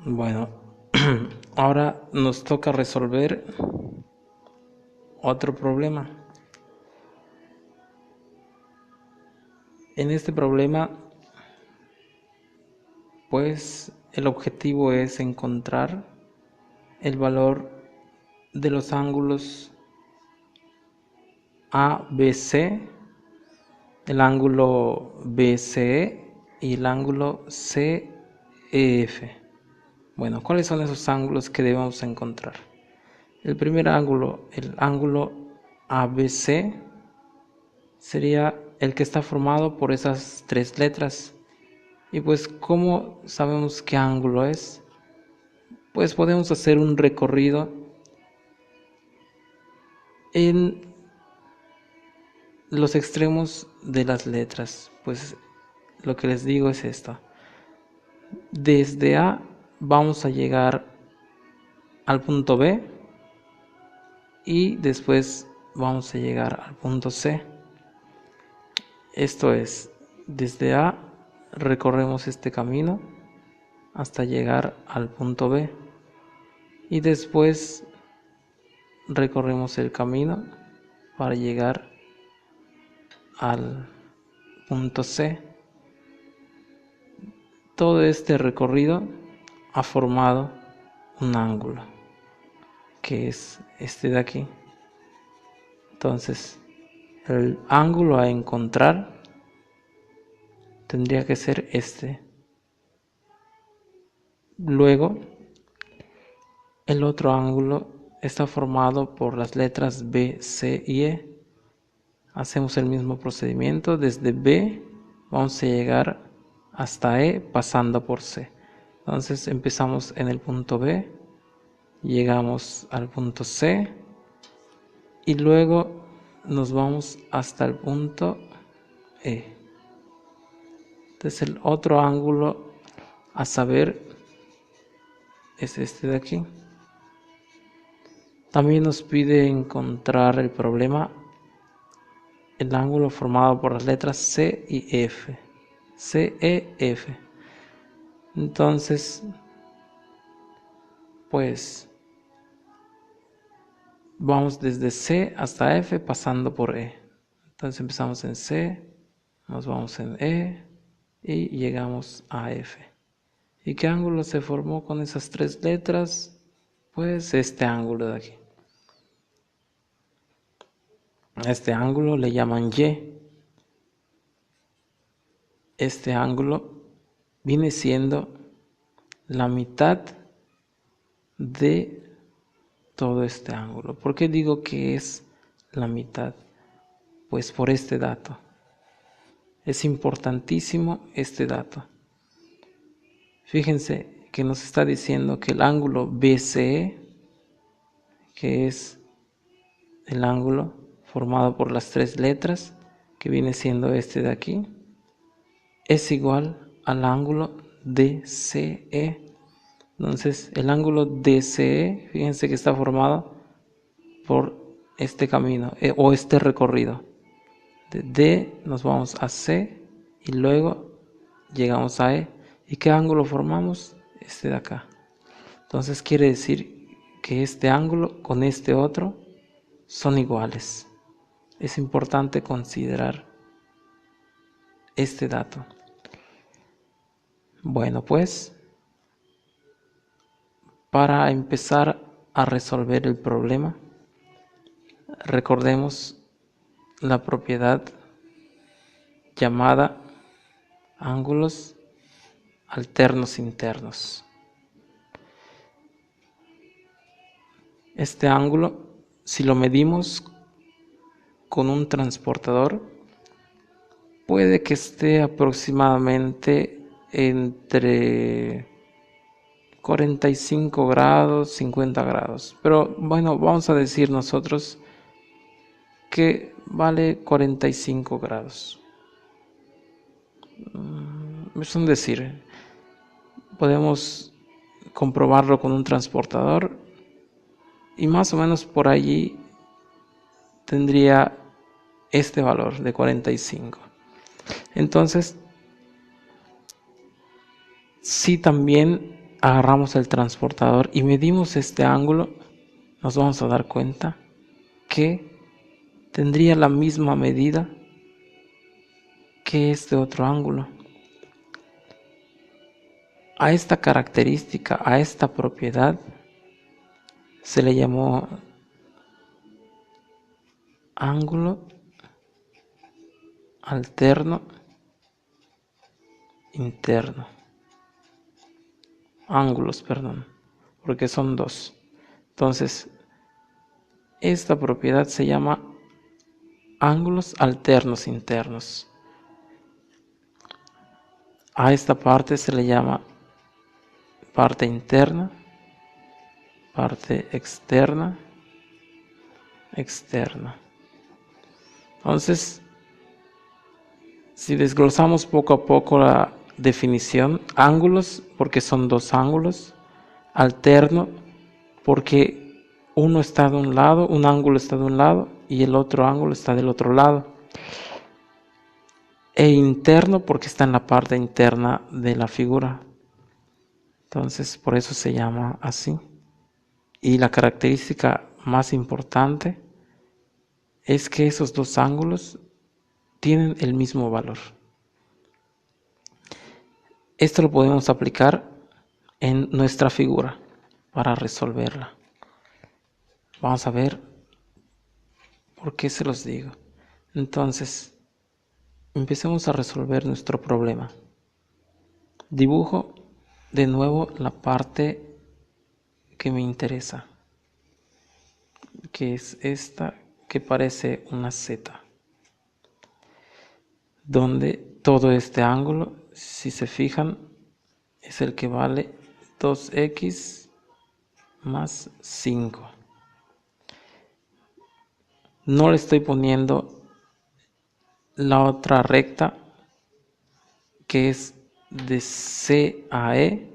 Bueno, ahora nos toca resolver otro problema. En este problema, pues el objetivo es encontrar el valor de los ángulos ABC, el ángulo BCE y el ángulo CEF. Bueno, ¿cuáles son esos ángulos que debemos encontrar? El primer ángulo, el ángulo ABC, sería el que está formado por esas tres letras. Y pues, ¿cómo sabemos qué ángulo es? Pues podemos hacer un recorrido en los extremos de las letras. Pues lo que les digo es esto. Desde A vamos a llegar al punto B y después vamos a llegar al punto C. Esto es, desde A recorremos este camino hasta llegar al punto B y después recorremos el camino para llegar al punto C. Todo este recorrido ha formado un ángulo, que es este de aquí. Entonces, el ángulo a encontrar tendría que ser este. Luego, el otro ángulo está formado por las letras B, C y E. Hacemos el mismo procedimiento. Desde B vamos a llegar hasta E pasando por C. Entonces empezamos en el punto B, llegamos al punto C y luego nos vamos hasta el punto E. Entonces el otro ángulo a saber es este de aquí. También nos pide encontrar el problema, el ángulo formado por las letras C y F. C, E, F. Entonces, pues vamos desde C hasta F pasando por E. Entonces empezamos en C, nos vamos en E y llegamos a F. ¿Y qué ángulo se formó con esas tres letras? Pues este ángulo de aquí. A este ángulo le llaman Y. Este ángulo viene siendo la mitad de todo este ángulo. ¿Por qué digo que es la mitad? Pues por este dato. Es importantísimo este dato. Fíjense que nos está diciendo que el ángulo BCE, que es el ángulo formado por las tres letras, que viene siendo este de aquí, es igual al ángulo DCE. Entonces el ángulo DCE, fíjense que está formado por este camino o este recorrido. De D nos vamos a C y luego llegamos a E. ¿Y qué ángulo formamos? Este de acá. Entonces quiere decir que este ángulo con este otro son iguales. Es importante considerar este dato. Bueno, pues para empezar a resolver el problema, recordemos la propiedad llamada ángulos alternos internos. Este ángulo, si lo medimos con un transportador, puede que esté aproximadamente entre 45 grados, 50 grados. Pero bueno, vamos a decir nosotros que vale 45 grados. Es un decir. Podemos comprobarlo con un transportador y más o menos por allí tendría este valor de 45. Entonces, si también agarramos el transportador y medimos este ángulo, nos vamos a dar cuenta que tendría la misma medida que este otro ángulo. A esta característica, a esta propiedad, se le llamó ángulo alterno interno. Ángulos, perdón, porque son dos. Entonces, esta propiedad se llama ángulos alternos internos. A esta parte se le llama parte interna, parte externa, externa. Entonces, si desglosamos poco a poco la definición, ángulos porque son dos ángulos, alterno porque uno está de un lado, un ángulo está de un lado y el otro ángulo está del otro lado, e interno porque está en la parte interna de la figura. Entonces, por eso se llama así. Y la característica más importante es que esos dos ángulos tienen el mismo valor. Esto lo podemos aplicar en nuestra figura para resolverla. Vamos a ver por qué se los digo. Entonces, empecemos a resolver nuestro problema. Dibujo de nuevo la parte que me interesa, que es esta que parece una Z, donde todo este ángulo, si se fijan, es el que vale 2x más 5. No le estoy poniendo la otra recta que es de C a E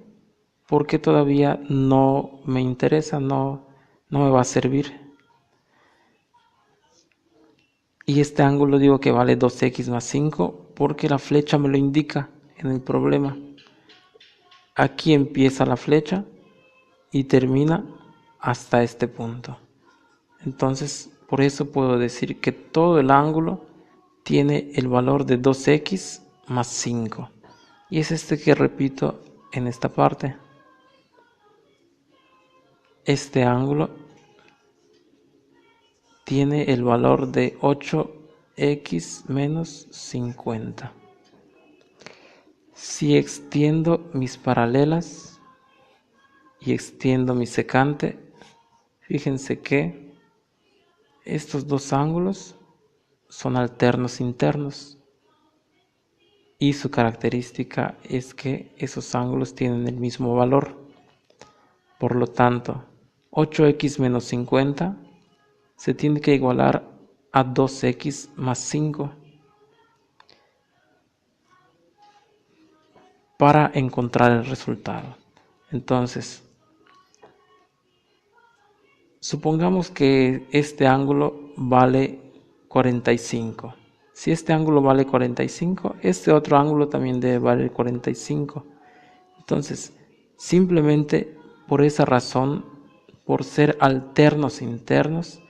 porque todavía no me interesa, no me va a servir. Y este ángulo digo que vale 2x más 5 porque la flecha me lo indica en el problema. Aquí empieza la flecha y termina hasta este punto. Entonces, por eso puedo decir que todo el ángulo tiene el valor de 2x más 5. Y es este que repito en esta parte. Este ángulo tiene el valor de 8x menos 50. Si extiendo mis paralelas y extiendo mi secante, fíjense que estos dos ángulos son alternos internos y su característica es que esos ángulos tienen el mismo valor. Por lo tanto, 8x menos 50 se tiene que igualar a 2x más 5 para encontrar el resultado. Entonces, supongamos que este ángulo vale 45. Si este ángulo vale 45, este otro ángulo también debe valer 45. Entonces, simplemente por esa razón, por ser alternos internos,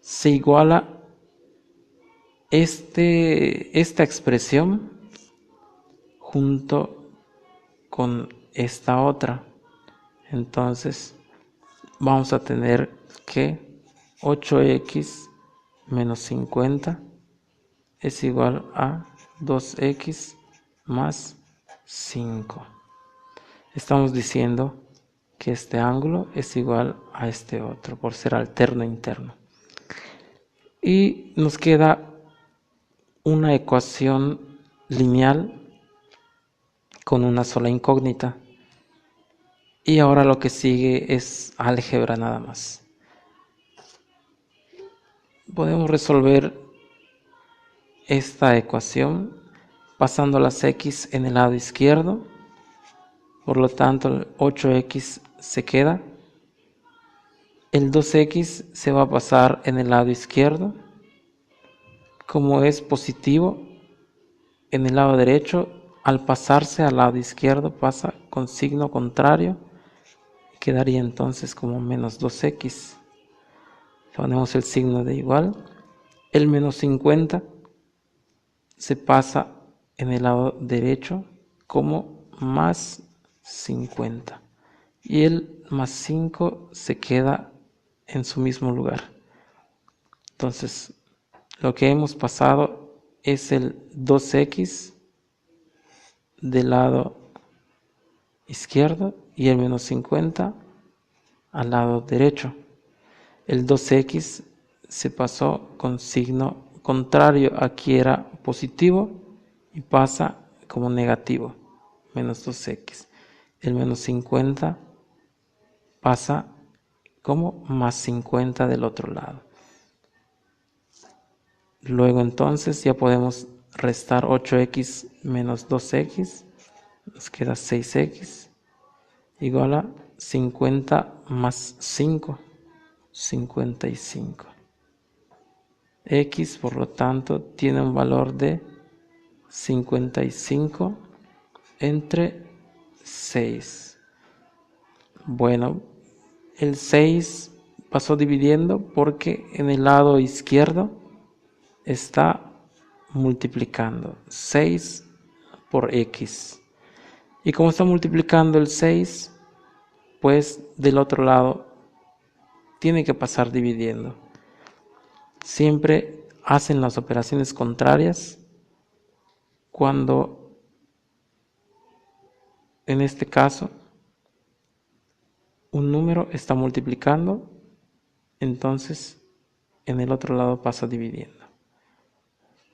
se iguala esta expresión junto con esta otra. Entonces, vamos a tener que 8x menos 50 es igual a 2x más 5. Estamos diciendo que este ángulo es igual a este otro por ser alterno interno. Y nos queda una ecuación lineal con una sola incógnita. Y ahora lo que sigue es álgebra nada más. Podemos resolver esta ecuación pasando las x en el lado izquierdo. Por lo tanto, el 8x se queda. El 2x se va a pasar en el lado izquierdo. Como es positivo, en el lado derecho al pasarse al lado izquierdo pasa con signo contrario, quedaría entonces como menos 2x. Ponemos el signo de igual. El menos 50 se pasa en el lado derecho como más 50 y el más 5 se queda en su mismo lugar. Entonces lo que hemos pasado es el 2x del lado izquierdo y el menos 50 al lado derecho. El 2x se pasó con signo contrario, aquí era positivo y pasa como negativo, menos 2x. El menos 50 pasa como más 50 del otro lado. Luego entonces ya podemos restar 8x menos 2x, nos queda 6x, igual a 50 más 5, 55. X, por lo tanto, tiene un valor de 55 entre 6. Bueno, el 6 pasó dividiendo porque en el lado izquierdo está multiplicando 6 por X. Y como está multiplicando el 6, pues del otro lado tiene que pasar dividiendo. Siempre hacen las operaciones contrarias cuando, en este caso, un número está multiplicando, entonces en el otro lado pasa dividiendo.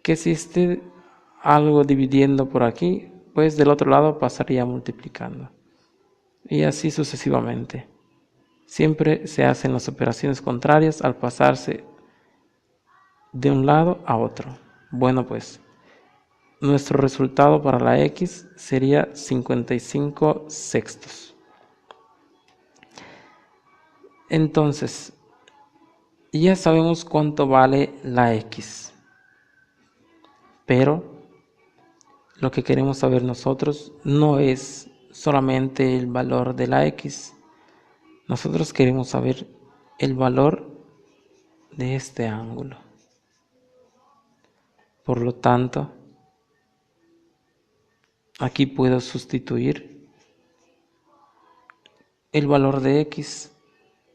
Que si esté algo dividiendo por aquí, pues del otro lado pasaría multiplicando. Y así sucesivamente. Siempre se hacen las operaciones contrarias al pasarse de un lado a otro. Bueno, pues nuestro resultado para la X sería 55 sextos. Entonces, ya sabemos cuánto vale la X. Pero lo que queremos saber nosotros no es solamente el valor de la X. Nosotros queremos saber el valor de este ángulo. Por lo tanto, aquí puedo sustituir el valor de X.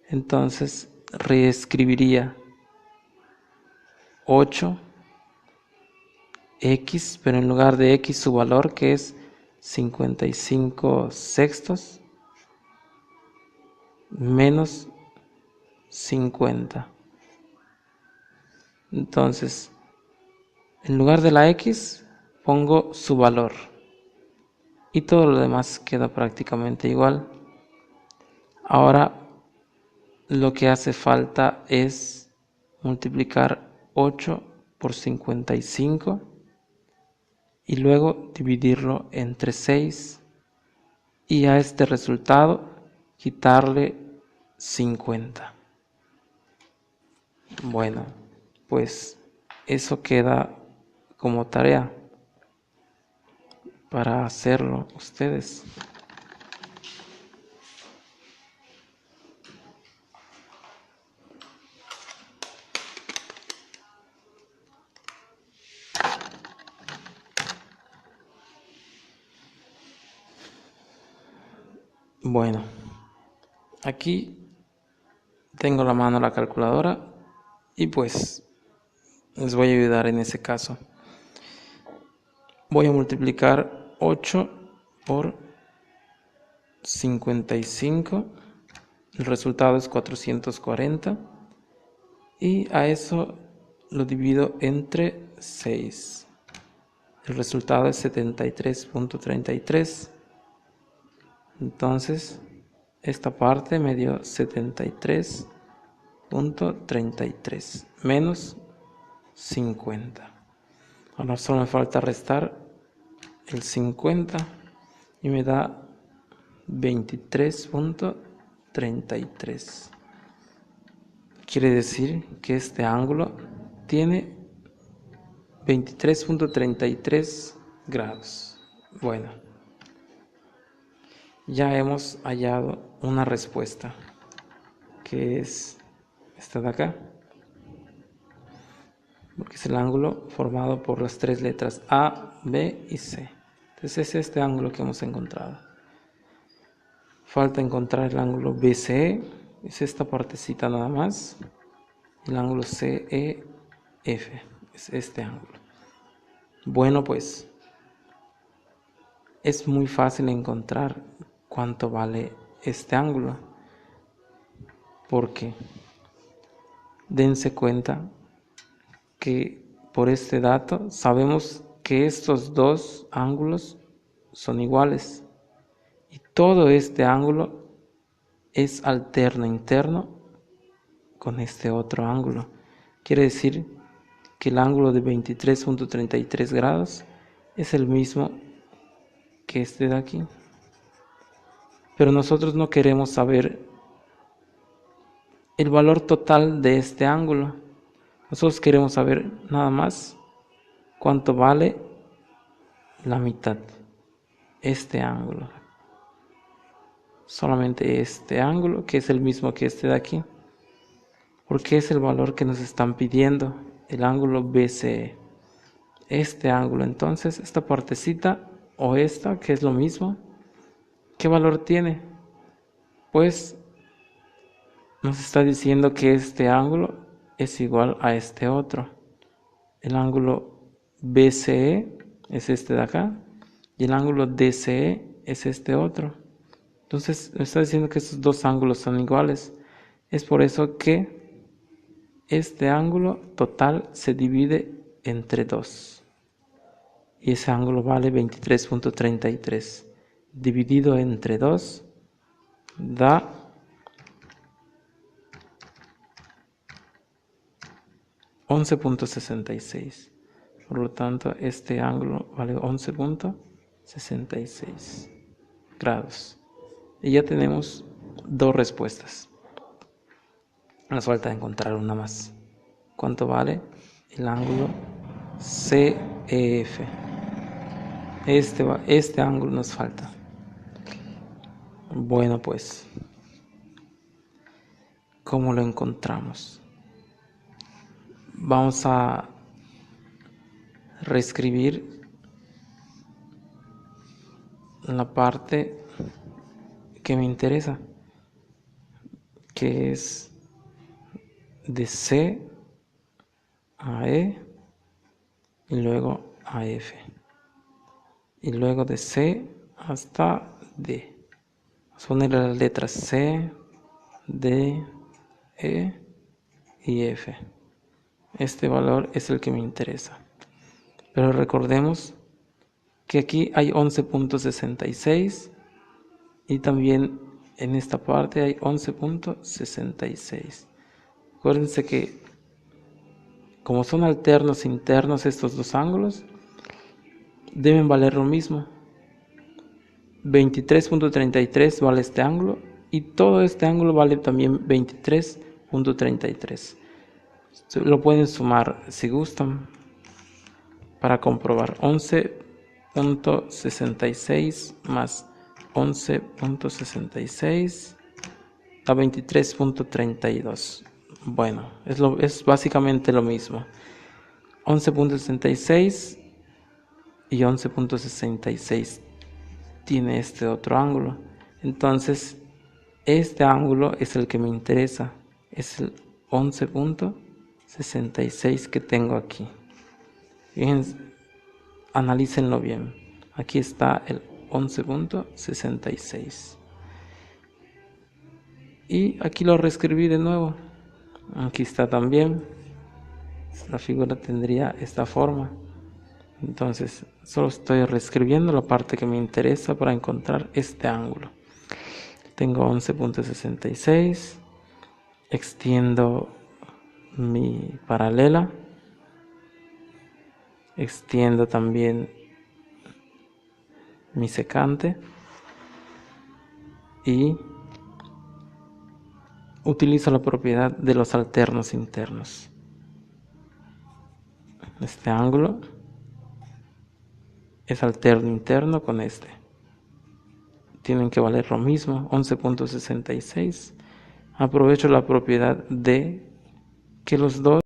Entonces reescribiría 8x, pero en lugar de X su valor, que es 55 sextos, menos 50. Entonces, en lugar de la X, pongo su valor. Y todo lo demás queda prácticamente igual. Ahora, lo que hace falta es multiplicar 8 por 55 y luego dividirlo entre 6 y a este resultado quitarle 50. Bueno, pues eso queda como tarea para hacerlo ustedes. Bueno, aquí tengo la mano la calculadora y pues les voy a ayudar en ese caso. Voy a multiplicar 8 por 55, el resultado es 440 y a eso lo divido entre 6. El resultado es 73.33. Entonces, esta parte me dio 73.33 menos 50. Ahora solo me falta restar el 50 y me da 23.33. Quiere decir que este ángulo tiene 23.33 grados. Bueno, ya hemos hallado una respuesta, que es esta de acá, porque es el ángulo formado por las tres letras A, B y C. Entonces es este ángulo que hemos encontrado. Falta encontrar el ángulo BCE, es esta partecita nada más. El ángulo CEF es este ángulo. Bueno, pues es muy fácil encontrar cuánto vale este ángulo, porque dense cuenta que por este dato sabemos que estos dos ángulos son iguales y todo este ángulo es alterno interno con este otro ángulo. Quiere decir que el ángulo de 23.33 grados es el mismo que este de aquí. Pero nosotros no queremos saber el valor total de este ángulo. Nosotros queremos saber nada más cuánto vale la mitad, este ángulo. Solamente este ángulo, que es el mismo que este de aquí, porque es el valor que nos están pidiendo, el ángulo BCE. Este ángulo, entonces, esta partecita o esta, que es lo mismo, ¿qué valor tiene? Pues nos está diciendo que este ángulo es igual a este otro. El ángulo BCE es este de acá y el ángulo DCE es este otro. Entonces me está diciendo que estos dos ángulos son iguales. Es por eso que este ángulo total se divide entre 2 y ese ángulo vale 23.33 dividido entre 2 da 11.66. Por lo tanto, este ángulo vale 11.66 grados. Y ya tenemos dos respuestas. Nos falta encontrar una más. ¿Cuánto vale el ángulo CEF? Este ángulo nos falta. Bueno, pues, ¿cómo lo encontramos? Vamos a reescribir la parte que me interesa, que es de C a E y luego a F y luego de C hasta D. Vamos a poner las letras C, D, E y F. Este valor es el que me interesa, pero recordemos que aquí hay 11.66 y también en esta parte hay 11.66. Acuérdense que como son alternos internos estos dos ángulos, deben valer lo mismo. 23.33 vale este ángulo y todo este ángulo vale también 23.33. Lo pueden sumar si gustan para comprobar. 11.66 más 11.66 a 23.32. Bueno, es básicamente lo mismo. 11.66 y 11.66 tiene este otro ángulo. Entonces, este ángulo es el que me interesa. Es el 11.66 que tengo aquí. Fíjense, analícenlo bien. Aquí está el 11.66. Y aquí lo reescribí de nuevo. Aquí está también. La figura tendría esta forma. Entonces, solo estoy reescribiendo la parte que me interesa para encontrar este ángulo. Tengo 11.66. Extiendo mi paralela. Extiendo también mi secante. Y utilizo la propiedad de los alternos internos. Este ángulo es alterno interno con este. Tienen que valer lo mismo, 11.66. Aprovecho la propiedad de que los dos